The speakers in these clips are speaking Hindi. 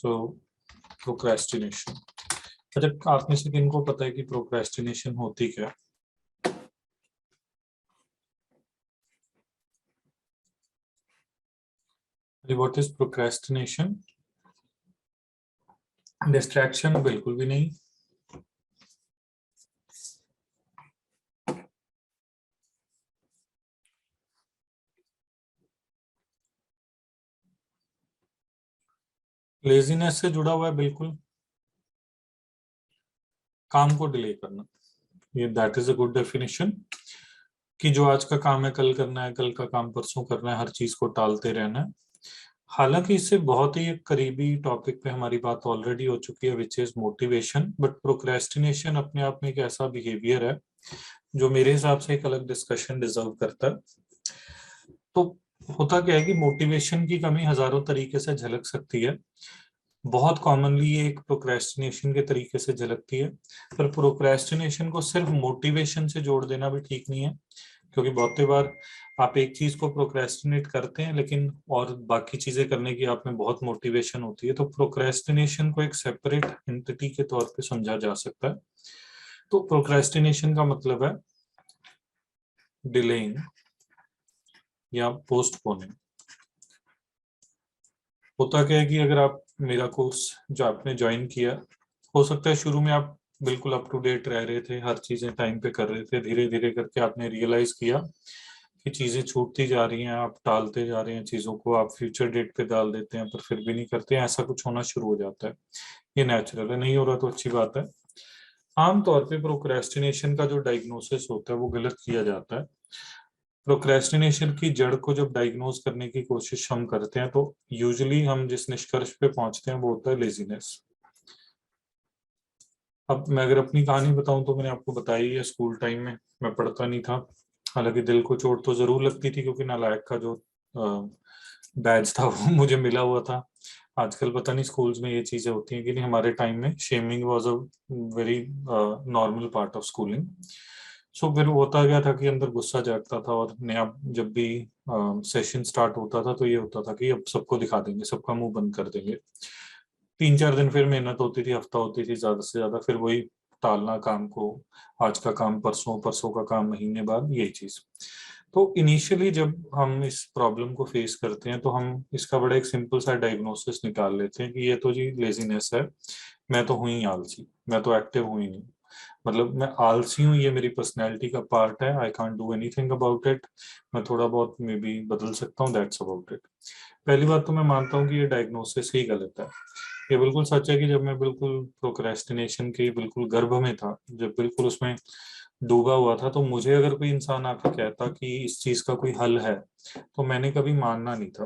So procrastination. अच्छा, आप में से किनको पता है कि प्रोक्रेस्टिनेशन होती क्या है? What is procrastination? डिस्ट्रैक्शन बिल्कुल भी नहीं। लेजीनेस से जुड़ा हुआ है बिल्कुल, काम को डिले करना। ये that is a good definition कि जो आज का काम है कल करना है, कल का काम परसों करना है, हर चीज को टालते रहना है। हालांकि इससे बहुत ही एक करीबी टॉपिक पे हमारी बात ऑलरेडी हो चुकी है, which is motivation. But procrastination अपने आप में एक ऐसा बिहेवियर है जो मेरे हिसाब से एक अलग डिस्कशन डिजर्व करता है। तो होता क्या है कि मोटिवेशन की कमी हजारों तरीके से झलक सकती है। बहुत कॉमनली ये एक प्रोक्रेस्टिनेशन के तरीके से झलकती है। पर प्रोक्रेस्टिनेशन को सिर्फ मोटिवेशन से जोड़ देना भी ठीक नहीं है, क्योंकि बहुत बार आप एक चीज को प्रोक्रेस्टिनेट करते हैं लेकिन और बाकी चीजें करने की आप में बहुत मोटिवेशन होती है। तो प्रोक्रेस्टिनेशन को एक सेपरेट एंटिटी के तौर पे समझा जा सकता है। तो प्रोक्रेस्टिनेशन का मतलब है डिलेइंग या पोस्टपोनिंग। होता क्या है कि अगर आप मेरा कोर्स जो आपने ज्वाइन किया, हो सकता है शुरू में आप बिल्कुल अप टू डेट रह रहे थे, हर चीजें टाइम पे कर रहे थे, धीरे धीरे करके आपने रियलाइज किया कि चीजें छूटती जा रही हैं, आप टालते जा रहे हैं चीजों को, आप फ्यूचर डेट पे डाल देते हैं पर फिर भी नहीं करते हैं। ऐसा कुछ होना शुरू हो जाता है। ये नेचुरल है, नहीं हो रहा तो अच्छी बात है। आमतौर पे प्रोक्रेस्टिनेशन का जो डायग्नोसिस होता है वो गलत किया जाता है। प्रोक्रेस्टिनेशन की जड़ को जब डायग्नोज करने की कोशिश हम करते हैं तो यूजुअली हम जिस निष्कर्ष पे पहुंचते हैं वो होता है लेजीनेस। अब मैं अगर अपनी कहानी बताऊं तो मैंने आपको बताई है, स्कूल टाइम में मैं पढ़ता नहीं था। हालांकि दिल को चोट तो जरूर लगती थी क्योंकि नालायक का जो बैज था वो मुझे मिला हुआ था। आजकल पता नहीं स्कूल्स में ये चीजें होती हैं कि नहीं, हमारे टाइम में shaming was a very normal part of schooling. So फिर होता गया था कि अंदर गुस्सा जागता था, और नया जब भी सेशन स्टार्ट होता था तो ये होता था कि अब सबको दिखा देंगे, सबका मुंह बंद कर देंगे। 3-4 दिन फिर मेहनत होती थी, हफ्ता होती थी, ज्यादा से ज्यादा फिर वही टालना काम को, आज का काम परसों, परसों का काम महीने बाद, यही चीज। तो इनिशियली जब हम इस प्रॉब्लम को फेस करते हैं तो हम इसका बड़ा एक सिंपल सा डायग्नोसिस निकाल लेते हैं कि ये तो जी लेजीनेस है, मैं तो हुई आलसी, मैं तो एक्टिव हुई नहीं, मतलब मैं आलसी हूँ, ये मेरी पर्सनैलिटी का पार्ट है, I can't do anything about it, मैं थोड़ा बहुत मे बी बदल सकता हूँ, दैट्स अबाउट इट। पहली बात तो मैं मानता हूँ कि ये डायग्नोसिस ही गलत है। ये बिल्कुल सच है कि जब मैं बिल्कुल प्रोक्रेस्टिनेशन के बिल्कुल गर्भ में था, जब बिल्कुल उसमें डूबा हुआ था, तो मुझे अगर कोई इंसान आकर कहता कि इस चीज का कोई हल है तो मैंने कभी मानना नहीं था,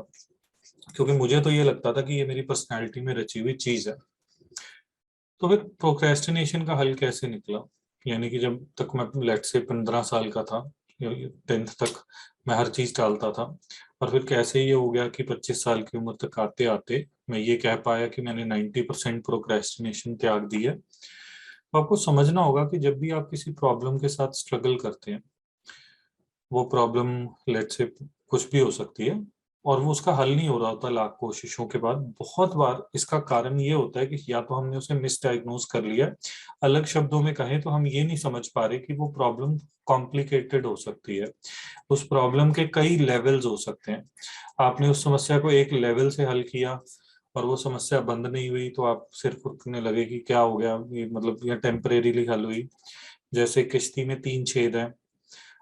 क्योंकि मुझे तो ये लगता था कि ये मेरी पर्सनैलिटी में रची हुई चीज है। तो फिर प्रोक्रेस्टिनेशन का हल कैसे निकला? यानी कि जब तक मैं लेट से 15 साल का था, 10th तक मैं हर चीज टालता था, और फिर कैसे ये हो गया कि 25 साल की उम्र तक आते आते मैं ये कह पाया कि मैंने 90% प्रोक्रेस्टिनेशन त्याग दी है। तो आपको समझना होगा कि जब भी आप किसी प्रॉब्लम के साथ स्ट्रगल करते हैं, वो प्रॉब्लम लेट से कुछ भी हो सकती है, और वो उसका हल नहीं हो रहा होता लाख कोशिशों के बाद, बहुत बार इसका कारण ये होता है कि या तो हमने उसे मिसडायग्नोज कर लिया, अलग शब्दों में कहें तो हम ये नहीं समझ पा रहे कि वो प्रॉब्लम कॉम्प्लिकेटेड हो सकती है, उस प्रॉब्लम के कई लेवल्स हो सकते हैं। आपने उस समस्या को एक लेवल से हल किया और वो समस्या बंद नहीं हुई तो आप सिर फुटने लगे कि क्या हो गया, ये मतलब ये टेम्परेरीली हल हुई। जैसे किश्ती में 3 छेद हैं,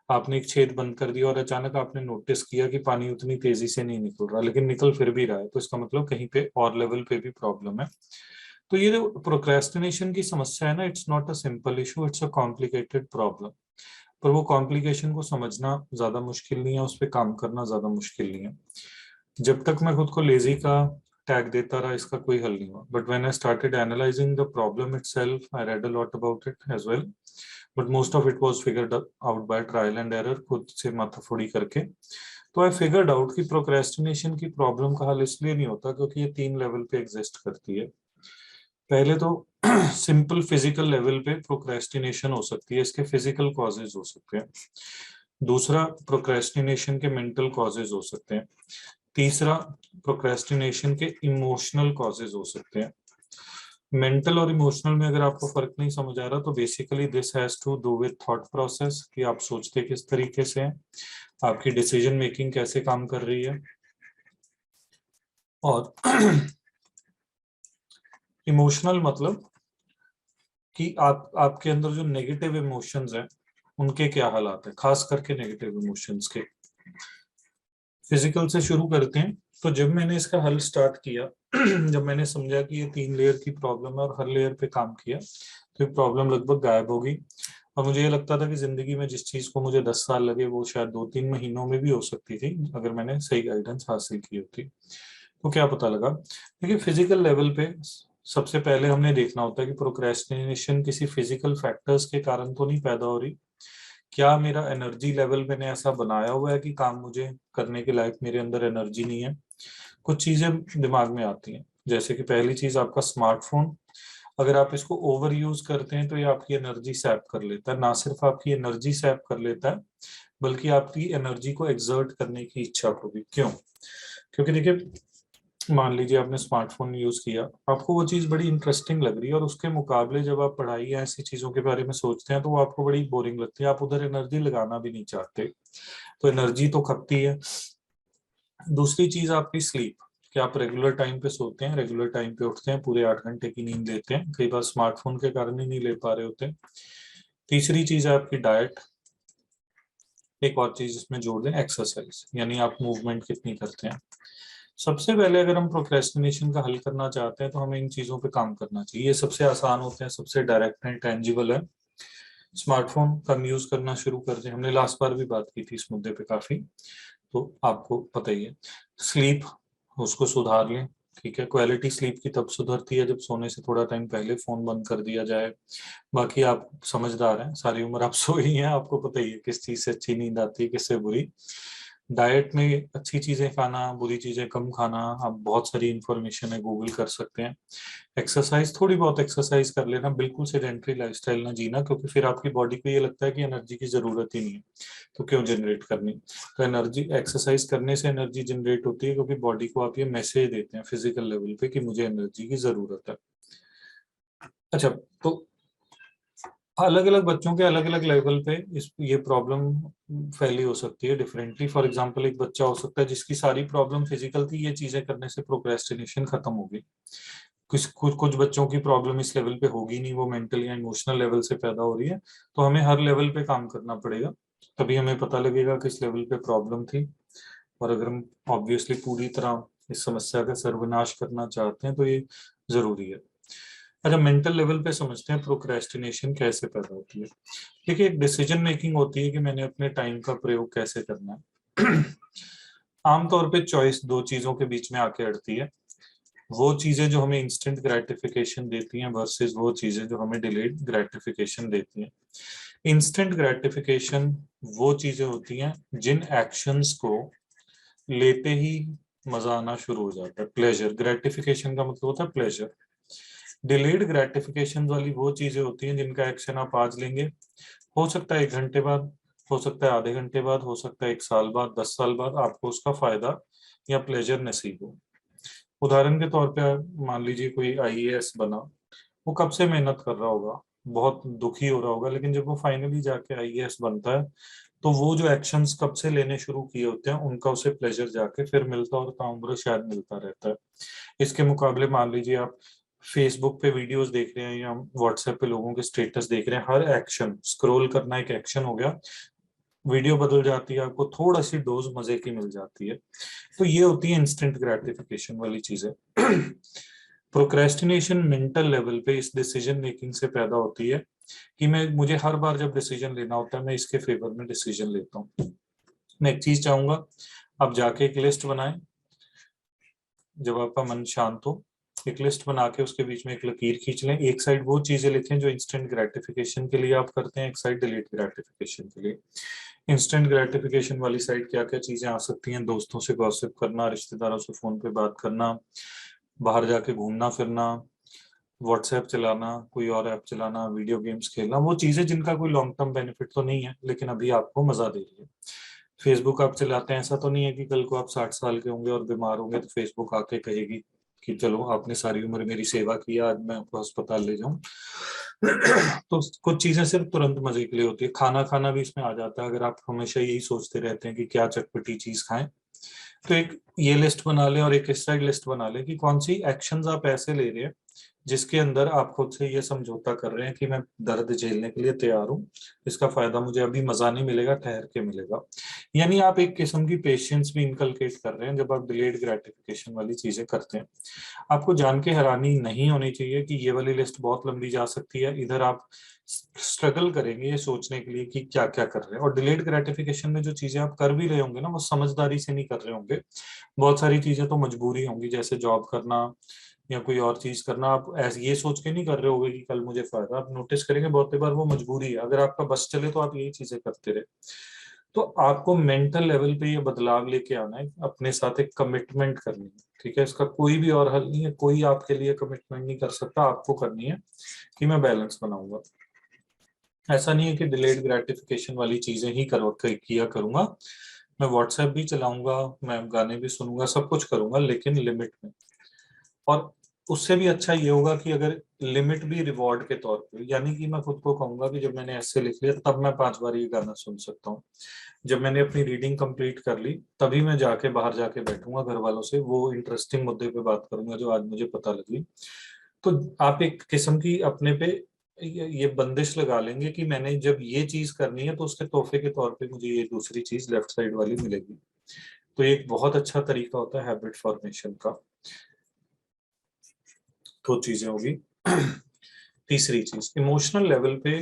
आपने एक छेद बंद कर दिया और अचानक आपने नोटिस किया कि पानी उतनी तेजी से नहीं निकल रहा, लेकिन निकल फिर भी रहा है, तो इसका मतलब कहीं पे और लेवल पे भी प्रॉब्लम है। तो ये जो प्रोक्रेस्टिनेशन की समस्या है ना, it's not a simple issue, it's a complicated problem. पर वो कॉम्प्लिकेशन को समझना ज्यादा मुश्किल नहीं है, उस पर काम करना ज्यादा मुश्किल नहीं है। जब तक मैं खुद को लेजी का टैग देता रहा, इसका कोई हल नहीं हुआ। But when I started analysing the problem itself, I read a lot about it as well, but most of it was figured out by trial and error, खुद से माथाफोड़ी करके। तो आई फिगर्ड आउट कि प्रोक्रेस्टिनेशन की प्रॉब्लम का हल इसलिए नहीं होता क्योंकि ये 3 लेवल पे एग्जिस्ट करती है। पहले तो सिंपल फिजिकल लेवल पे प्रोक्रेस्टिनेशन हो सकती है, इसके फिजिकल कॉजेज हो सकते हैं। दूसरा, प्रोक्रेस्टिनेशन के मेंटल कॉजेज हो सकते हैं। तीसरा, प्रोक्रेस्टिनेशन के इमोशनल कॉजेज हो सकते हैं। मेंटल और इमोशनल में अगर आपको फर्क नहीं समझ आ रहा तो basically this has to do with thought process, कि आप सोचते किस तरीके से हैं, आपकी डिसीजन मेकिंग कैसे काम कर रही है। और इमोशनल मतलब कि आपके अंदर जो नेगेटिव इमोशंस हैं उनके क्या हालात है, खास करके नेगेटिव इमोशंस के। फिजिकल से शुरू करते हैं। तो जब मैंने इसका हल स्टार्ट किया जब मैंने समझा कि ये 3 लेयर की प्रॉब्लम है और हर लेयर पे काम किया तो ये प्रॉब्लम लगभग गायब हो गई। और मुझे ये लगता था कि जिंदगी में जिस चीज को मुझे 10 साल लगे वो शायद 2-3 महीनों में भी हो सकती थी अगर मैंने सही गाइडेंस हासिल की होती। तो क्या पता लगा, देखिए फिजिकल लेवल पे सबसे पहले हमने देखना होता है कि प्रोक्रेस्टिनेशन किसी फिजिकल फैक्टर्स के कारण तो नहीं पैदा हो रही। क्या मेरा एनर्जी लेवल मैंने ऐसा बनाया हुआ है कि काम मुझे करने के लायक मेरे अंदर एनर्जी नहीं है। कुछ चीजें दिमाग में आती हैं, जैसे कि पहली चीज आपका स्मार्टफोन, अगर आप इसको ओवर यूज करते हैं तो ये आपकी एनर्जी सैप कर लेता है। ना सिर्फ आपकी एनर्जी सैप कर लेता है बल्कि आपकी एनर्जी को एक्सर्ट करने की इच्छा को भी। क्यों? क्योंकि देखिए, मान लीजिए आपने स्मार्टफोन यूज किया, आपको वो चीज बड़ी इंटरेस्टिंग लग रही है और उसके मुकाबले जब आप पढ़ाई या ऐसी चीजों के बारे में सोचते हैं तो वो आपको बड़ी बोरिंग लगती है, आप उधर एनर्जी लगाना भी नहीं चाहते, तो एनर्जी तो खपती है। दूसरी चीज आपकी स्लीप, कि आप रेगुलर टाइम पे सोते हैं, रेगुलर टाइम पे उठते हैं, पूरे 8 घंटे की नींद लेते हैं, कई बार स्मार्टफोन के कारण ही नहीं ले पा रहे होते। तीसरी चीज है आपकी डाइट। एक और चीज इसमें जोड़ दें, एक्सरसाइज, यानी आप मूवमेंट कितनी करते हैं। सबसे पहले अगर हम प्रोक्रेस्टिनेशन का हल करना चाहते हैं तो हमें इन चीजों पे काम करना चाहिए। ये सबसे आसान होते हैं, सबसे डायरेक्ट एंड टेंजिबल है। स्मार्टफोन कम यूज करना शुरू कर दें, हमने लास्ट बार भी बात की थी इस मुद्दे पे काफी, तो आपको पता ही है। स्लीप, उसको सुधार लें। ठीक है, क्वालिटी स्लीप की तब सुधरती है जब सोने से थोड़ा टाइम पहले फोन बंद कर दिया जाए। बाकी आप समझदार हैं, सारी उम्र आप सोए ही हैं, आपको पता ही है किस चीज से अच्छी नींद आती है, किससे बुरी। डाइट में अच्छी चीजें खाना, बुरी चीजें कम खाना, आप बहुत सारी इंफॉर्मेशन है, गूगल कर सकते हैं। एक्सरसाइज, थोड़ी बहुत एक्सरसाइज कर लेना, बिल्कुल सेडेंट्री लाइफस्टाइल ना जीना, क्योंकि फिर आपकी बॉडी को ये लगता है कि एनर्जी की जरूरत ही नहीं है तो क्यों जनरेट करनी। तो एनर्जी, एक्सरसाइज करने से एनर्जी जनरेट होती है, क्योंकि बॉडी को आप ये मैसेज देते हैं फिजिकल लेवल पे कि मुझे एनर्जी की जरूरत है। अच्छा, तो अलग अलग बच्चों के अलग अलग लेवल पे इस ये प्रॉब्लम फैली हो सकती है डिफरेंटली। फॉर एग्जांपल, एक बच्चा हो सकता है जिसकी सारी प्रॉब्लम फिजिकल थी, ये चीजें करने से प्रोक्रेस्टिनेशन खत्म हो गई। कुछ बच्चों की प्रॉब्लम इस लेवल पे होगी नहीं, वो मेंटल या इमोशनल लेवल से पैदा हो रही है। तो हमें हर लेवल पे काम करना पड़ेगा, तभी हमें पता लगेगा किस लेवल पे प्रॉब्लम थी। और अगर हम ऑब्वियसली पूरी तरह इस समस्या का सर्वनाश करना चाहते हैं तो ये जरूरी है। अच्छा, मेंटल लेवल पे समझते हैं प्रोक्रेस्टिनेशन कैसे पैदा होती है। देखिए, एक डिसीजन मेकिंग होती है कि मैंने अपने टाइम का प्रयोग कैसे करना है। आमतौर पे चॉइस दो चीजों के बीच में आके अड़ती है, वो चीजें जो हमें इंस्टेंट ग्रेटिफिकेशन देती हैं वर्सेस वो चीजें जो हमें डिलेड ग्रेटिफिकेशन देती हैं। इंस्टेंट ग्रेटिफिकेशन वो चीजें होती हैं जिन एक्शंस को लेते ही मजा आना शुरू हो जाता है, प्लेजर। ग्रेटिफिकेशन का मतलब होता है प्लेजर। डिलेड ग्रेटिफिकेशन वाली वो चीजें होती हैं जिनका एक्शन आप आज लेंगे, हो सकता है 1 घंटे बाद, हो सकता है आधे घंटे बाद, हो सकता है 1 साल बाद, 10 साल बाद आपको उसका फायदा या प्लेजर नसीब हो। उदाहरण के तौर पे मान लीजिए कोई आईएएस बना, वो कब से मेहनत कर रहा होगा, बहुत दुखी हो रहा होगा, लेकिन जब वो फाइनली जाके आईएएस बनता है तो वो जो एक्शंस कब से लेने शुरू किए होते हैं उनका उसे प्लेजर जाके फिर मिलता और ताउम्र शायद मिलता रहता है। इसके मुकाबले मान लीजिए आप फेसबुक पे वीडियोस देख रहे हैं या व्हाट्सएप पे लोगों के स्टेटस देख रहे हैं, हर एक्शन स्क्रॉल करना एक एक्शन हो गया, वीडियो बदल जाती है, आपको थोड़ा सी डोज मजे की मिल जाती है। तो ये होती है इंस्टेंट ग्रेटिफिकेशन वाली चीजें। प्रोक्रेस्टिनेशन मेंटल लेवल पे इस डिसीजन मेकिंग से पैदा होती है कि मुझे हर बार जब डिसीजन लेना होता है मैं इसके फेवर में डिसीजन लेता हूँ। मैं एक चीज चाहूंगा, आप जाके एक लिस्ट बनाएं, जब आपका मन शांत हो, एक लिस्ट बना के उसके बीच में एक लकीर खींच लें, एक साइड वो चीजें लिखें जो इंस्टेंट ग्रेटिफिकेशन के लिए आप करते हैं, एक साइड डिलीट ग्रेटिफिकेशन के लिए। इंस्टेंट ग्रेटिफिकेशन वाली साइड क्या क्या चीजें आ सकती हैं, दोस्तों से गॉसिप करना, रिश्तेदारों से फोन पे बात करना, बाहर जाके घूमना फिरना, व्हाट्सएप चलाना, कोई और ऐप चलाना, वीडियो गेम्स खेलना, वो चीजें जिनका कोई लॉन्ग टर्म बेनिफिट तो नहीं है लेकिन अभी आपको मजा दे रही है। फेसबुक आप चलाते हैं, ऐसा तो नहीं है कि कल को आप 60 साल के होंगे और बीमार होंगे तो फेसबुक आके कहेगी कि चलो आपने सारी उम्र मेरी सेवा की, आज मैं आपको अस्पताल ले जाऊं। तो कुछ चीजें सिर्फ तुरंत मजे के लिए होती है। खाना खाना भी इसमें आ जाता है। अगर आप हमेशा यही सोचते रहते हैं कि क्या चटपटी चीज खाएं, तो एक ये लिस्ट बना लें और एक इस साइड लिस्ट बना लें कि कौन सी एक्शंस आप ऐसे ले रहे हैं जिसके अंदर आप खुद से ये समझौता कर रहे हैं कि मैं दर्द झेलने के लिए तैयार हूँ, इसका फायदा मुझे अभी मजा नहीं मिलेगा, ठहर के मिलेगा। यानी आप एक किस्म की पेशेंस भी इनकलकेट कर रहे हैं जब आप डिलेड ग्रेटिफिकेशन वाली चीजें करते हैं। आपको जान के हैरानी नहीं होनी चाहिए कि ये वाली लिस्ट बहुत लंबी जा सकती है। इधर आप स्ट्रगल करेंगे ये सोचने के लिए कि क्या क्या कर रहे हैं, और डिलेड ग्रेटिफिकेशन में जो चीजें आप कर भी रहे होंगे ना, वो समझदारी से नहीं कर रहे होंगे। बहुत सारी चीजें तो मजबूरी होंगी, जैसे जॉब करना या कोई और चीज करना। आप ऐसे ये सोच के नहीं कर रहे होगे कि कल मुझे फायदा, आप नोटिस करेंगे बहुत बार वो मजबूरी है। अगर आपका बस चले तो आप यही चीजें करते रहे। तो आपको मेंटल लेवल पे ये बदलाव लेके आना है, अपने साथ एक कमिटमेंट करनी है। ठीक है, इसका कोई भी और हल नहीं है, कोई आपके लिए कमिटमेंट नहीं कर सकता। आपको करनी है कि मैं बैलेंस बनाऊंगा। ऐसा नहीं है कि डिलेड ग्रेटिफिकेशन वाली चीजें ही किया करूंगा। मैं व्हाट्सएप भी चलाऊंगा, मैं गाने भी सुनूंगा, सब कुछ करूंगा, लेकिन लिमिट में। और उससे भी अच्छा ये होगा कि अगर लिमिट भी रिवॉर्ड के तौर पे, यानी कि मैं खुद को कहूंगा कि जब मैंने ऐसे लिख लिया तब मैं 5 बार ये गाना सुन सकता हूँ। जब मैंने अपनी रीडिंग कंप्लीट कर ली तभी मैं जाके बाहर जाके बैठूंगा, घर वालों से वो इंटरेस्टिंग मुद्दे पे बात करूंगा जो आज मुझे पता लगी। तो आप एक किस्म की अपने पे ये बंदिश लगा लेंगे कि मैंने जब ये चीज करनी है तो उसके तोहफे के तौर पे मुझे ये दूसरी चीज लेफ्ट साइड वाली मिलेगी। तो ये एक बहुत अच्छा तरीका होता है हैबिट फॉर्मेशन का। दो चीजें होगी। तीसरी चीज, इमोशनल लेवल पे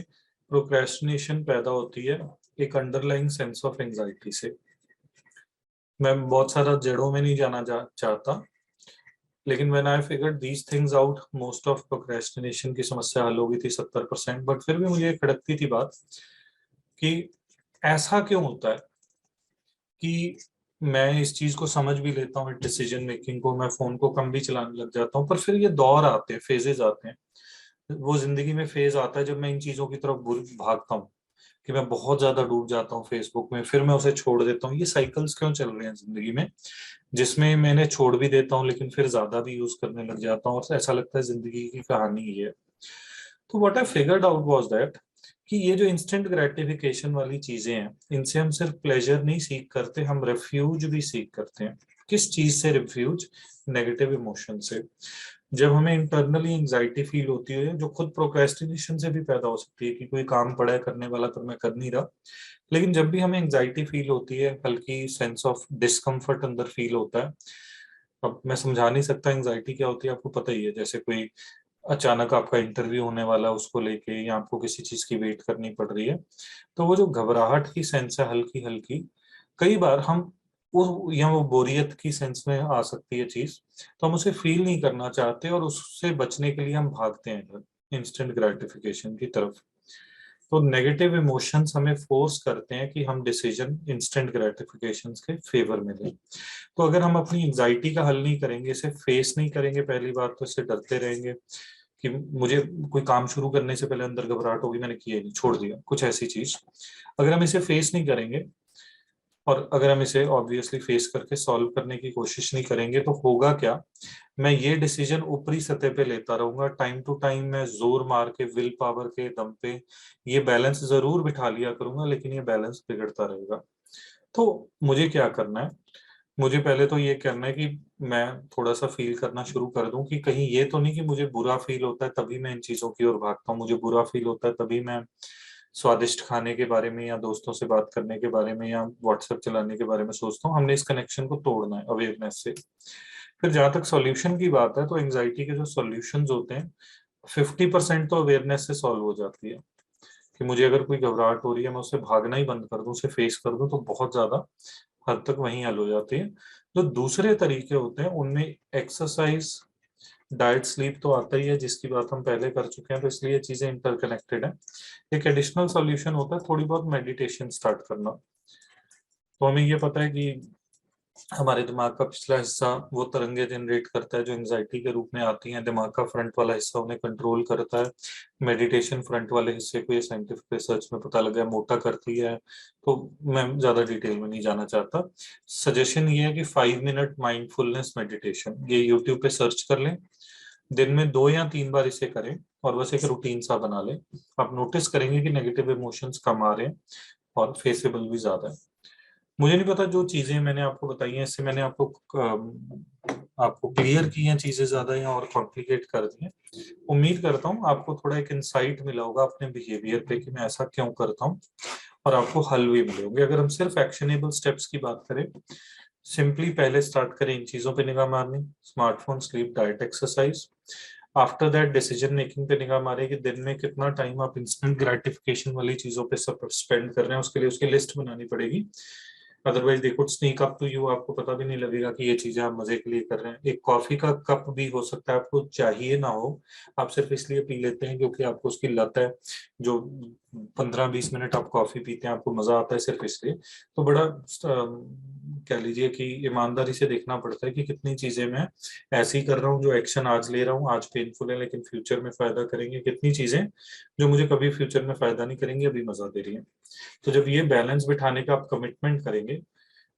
प्रोक्रेस्टिनेशन पैदा होती है एक अंडरलाइंग सेंस ऑफ एंजाइटी से। मैं बहुत सारा जड़ों में नहीं जाना चाहता, लेकिन when I figured these things out, most of procrastination की समस्या हल हो गई थी 70%। बट फिर भी मुझे खटकती थी बात कि ऐसा क्यों होता है कि मैं इस चीज को समझ भी लेता हूँ, डिसीजन मेकिंग को, मैं फोन को कम भी चलाने लग जाता हूँ, पर फिर ये दौर आते हैं, फेजेस आते हैं। वो जिंदगी में फेज आता है जब मैं इन चीजों की तरफ भागता हूँ, कि मैं बहुत ज्यादा डूब जाता हूँ फेसबुक में, फिर मैं उसे छोड़ देता हूँ। ये साइकिल्स क्यों चल रहे हैं जिंदगी में, जिसमें मैंने छोड़ भी देता हूँ लेकिन फिर ज्यादा भी यूज करने लग जाता हूँ, और ऐसा लगता है जिंदगी की कहानी ये है। तो what I figured out was that कि ये जो इंस्टेंट ग्रेटिफिकेशन वाली चीजें हैं, इनसे हम सिर्फ प्लेजर नहीं सीख करते, हम रेफ्यूज भी सीख करते हैं। किस चीज से रेफ्यूज? नेगेटिव इमोशन से। जब हमें इंटरनली एंजाइटी फील होती है, जो खुद प्रोक्रेस्टिनेशन से भी पैदा हो सकती है कि कोई काम पड़ा है करने वाला पर मैं कर नहीं रहा, लेकिन जब भी हमें एंजाइटी फील होती है, हल्की सेंस ऑफ डिस्कम्फर्ट अंदर फील होता है। अब मैं समझा नहीं सकता एंजाइटी क्या होती है, आपको पता ही है। जैसे कोई अचानक आपका इंटरव्यू होने वाला है उसको लेके, या आपको किसी चीज की वेट करनी पड़ रही है, तो वो जो घबराहट की सेंस है हल्की हल्की, कई बार हम वो या वो बोरियत की सेंस में आ सकती है चीज, तो हम उसे फील नहीं करना चाहते और उससे बचने के लिए हम भागते हैं इंस्टेंट ग्रेटिफिकेशन की तरफ। तो नेगेटिव इमोशंस हमें फोर्स करते हैं कि हम डिसीजन इंस्टेंट ग्रेटिफिकेशन के फेवर में लें। तो अगर हम अपनी एंजाइटी का हल नहीं करेंगे, इसे फेस नहीं करेंगे, पहली बात तो इससे डरते रहेंगे कि मुझे कोई काम शुरू करने से पहले अंदर घबराहट होगी, मैंने किया ही नहीं, छोड़ दिया, कुछ ऐसी चीज। अगर हम इसे फेस नहीं करेंगे और अगर हम इसे ऑब्वियसली फेस करके सॉल्व करने की कोशिश नहीं करेंगे, तो होगा क्या? मैं ये डिसीजन ऊपरी सतह पे लेता रहूंगा, टाइम टू टाइम मैं जोर मार के विल पावर के दम पे ये बैलेंस जरूर बिठा लिया करूंगा, लेकिन ये बैलेंस बिगड़ता रहेगा। तो मुझे क्या करना है? मुझे पहले तो ये करना है कि मैं थोड़ा सा फील करना शुरू कर दूं कि कहीं ये तो नहीं कि मुझे बुरा फील होता है तभी मैं इन चीजों की ओर भागता हूँ, मुझे बुरा फील होता है तभी मैं स्वादिष्ट खाने के बारे में या दोस्तों से बात करने के बारे में या व्हाट्सएप चलाने के बारे में सोचता हूँ। हमने इस कनेक्शन को तोड़ना है अवेयरनेस से। फिर जहां तक सॉल्यूशन की बात है, तो एंजाइटी के जो सॉल्यूशंस होते हैं, 50% तो अवेयरनेस से सॉल्व हो जाती है। कि मुझे अगर कोई घबराहट हो रही है, मैं उसे भागना ही बंद कर दूं, उसे फेस कर दूं, तो बहुत ज्यादा हद तक वहीं हल हो जाती है। जो दूसरे तरीके होते हैं उनमें एक्सरसाइज, डाइट, स्लीप तो आता ही है, जिसकी बात हम पहले कर चुके हैं, तो इसलिए ये चीजें इंटरकनेक्टेड है। एक एडिशनल सॉल्यूशन होता है थोड़ी बहुत मेडिटेशन स्टार्ट करना। तो हमें ये पता है कि हमारे दिमाग का पिछला हिस्सा वो तरंगे जनरेट करता है जो एंजाइटी के रूप में आती हैं, दिमाग का फ्रंट वाला हिस्सा उन्हें कंट्रोल करता है। मेडिटेशन फ्रंट वाले हिस्से को ये साइंटिफिक रिसर्च में पता लगा है मोटा करती है। तो मैं ज्यादा डिटेल में नहीं जाना चाहता। सजेशन ये है कि 5 मिनट माइंडफुलनेस मेडिटेशन, ये यूट्यूब पे सर्च कर लें, दिन में 2 या 3 बार इसे करें और बस एक रूटीन सा बना लें। आप नोटिस करेंगे कि नेगेटिव इमोशंस कम आ रहे हैं और फेसेबल भी ज्यादा है। मुझे नहीं पता जो चीजें मैंने आपको बताई हैं इससे मैंने आपको क्लियर की हैं चीजें ज्यादा या और कॉम्प्लिकेट कर दी हैं। उम्मीद करता हूँ आपको थोड़ा एक इंसाइट मिला होगा अपने बिहेवियर पे कि मैं ऐसा क्यों करता हूँ, और आपको हल भी मिले होंगे। अगर हम सिर्फ एक्शनेबल स्टेप्स की बात करें, सिंपली पहले स्टार्ट करें इन चीजों पे निगाह मारनी, smartphone, sleep, diet, exercise. After that decision making पे निगाह मारे कि दिन में कितना टाइम आप इंस्टेंट ग्रेटिफिकेशन वाली चीजों पे स्पेंड कर रहे हैं, उसके लिए उसकी लिस्ट बनानी पड़ेगी। Otherwise they could sneak up to you, आपको पता भी नहीं लगेगा कि ये चीजें आप मजे के लिए कर रहे हैं। एक कॉफी का कप भी हो सकता है आपको चाहिए ना हो, आप सिर्फ इसलिए पी लेते हैं क्योंकि आपको उसकी लत है। जो 15-20 मिनट आप कॉफी पीते हैं आपको मजा आता है सिर्फ इसलिए। तो बड़ा कह लीजिए कि ईमानदारी से देखना पड़ता है कि कितनी चीजें मैं ऐसी कर रहा हूँ जो एक्शन आज ले रहा हूँ आज पेनफुल है लेकिन फ्यूचर में फायदा करेंगे, कितनी चीजें जो मुझे कभी फ्यूचर में फायदा नहीं करेंगी अभी मजा दे रही है। तो जब ये बैलेंस बिठाने का आप कमिटमेंट करेंगे,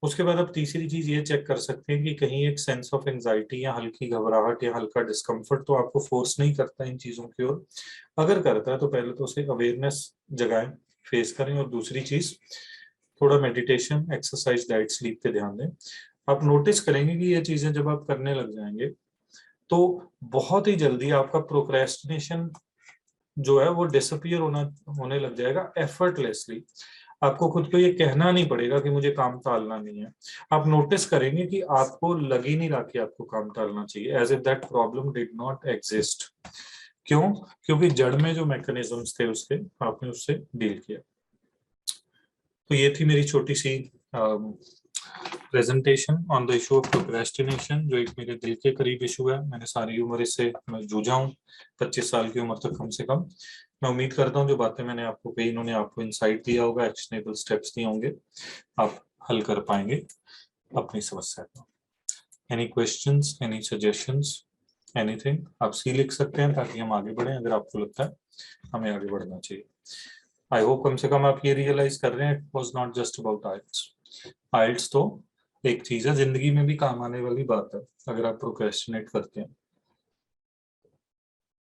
उसके बाद आप तीसरी चीज ये चेक कर सकते हैं कि कहीं एक सेंस ऑफ एंजाइटी या हल्की घबराहट या हल्का डिस्कम्फर्ट तो आपको फोर्स नहीं करता इन चीजों की ओर। अगर करता है तो पहले तो उसे अवेयरनेस जगाएं, फेस करें, और दूसरी चीज थोड़ा मेडिटेशन, एक्सरसाइज, डाइट, स्लीप पे ध्यान दें। आप नोटिस करेंगे कि ये चीजें जब आप करने लग जाएंगे तो बहुत ही जल्दी आपका प्रोक्रेस्टिनेशन जो है वो डिसअपियर होने लग जाएगा एफर्टलेसली। आपको खुद को ये कहना नहीं पड़ेगा कि मुझे काम टालना नहीं है। आप नोटिस करेंगे कि आपको लग ही नहीं रहा कि आपको काम टालना चाहिए, as if that problem did not exist. क्यों? क्योंकि जड़ में जो मैकेनिज्म्स थे उसके आपने उससे डील किया। तो ये थी मेरी छोटी सी presentation on the issue of procrastination, जो एक मेरे दिल के करीब इशू है। मैंने सारी उम्र इससे मैं जूझा हूँ, 25 साल की उम्र तक कम से कम। मैं उम्मीद करता हूँ जो बातें मैंने आपको कही इन्होंने आपको इंसाइट दिया होगा, एक्शनेबल स्टेप्स दिए होंगे, आप हल कर पाएंगे अपनी समस्या को। Any questions, any suggestions, anything, आप सी लिख सकते हैं ताकि हम आगे बढ़ें अगर आपको लगता है हमें आगे बढ़ना चाहिए। आई होप कम से कम आप ये रियलाइज कर रहे हैं it was not just about aisles. Aisles तो एक चीज है, जिंदगी में भी काम आने वाली बात है अगर आप प्रोक्रेस्टिनेट करते हैं।